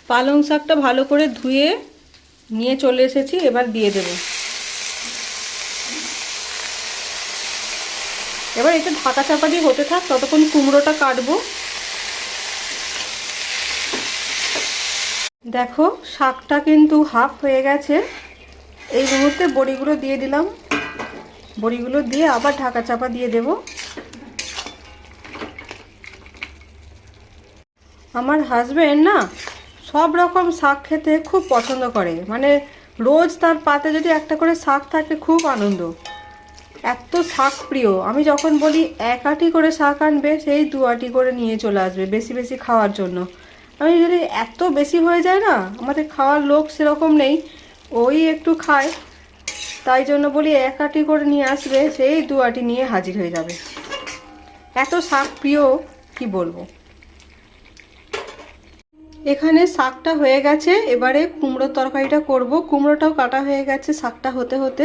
পালং শাকটা ভালো করে ধুয়ে নিয়ে চলে এসেছি, এবার দিয়ে দেব। এবার এটা ঢাকা চাপা দিয়ে হতে থাক, ততক্ষণ কুমড়োটা কাটবো। দেখো শাকটা কিন্তু হাফ হয়ে গেছে। এই মুহূর্তে বড়িগুলো দিয়ে দিলাম, বড়িগুলো দিয়ে আবার ঢাকা চাপা দিয়ে দেব। আমার হাজবেন্ড না সব রকম শাক খেতে খুব পছন্দ করে, মানে রোজ তার পাতে যদি একটা করে শাক থাকে খুব আনন্দ, এত শাক প্রিয়। আমি যখন বলি এক আঁটি করে শাক আনবে, সেই 2 আঁটি করে নিয়ে চলে আসবে বেশি বেশি খাওয়ার জন্য। আমি যদি এত বেশি হয়ে যায় না, আমাদের খাওয়ার লোক সেরকম নেই, ওই একটু খায়, তাই জন্য বলি 1 আঁটি করে নিয়ে আসবে, সেই 2 আঁটি নিয়ে হাজির হয়ে যাবে। এত শাক প্রিয় কি বলবো। এখানে শাকটা হয়ে গেছে, এবারে কুমড়োর তরকারিটা করব। কুমড়োটাও কাটা হয়ে গেছে শাকটা হতে হতে।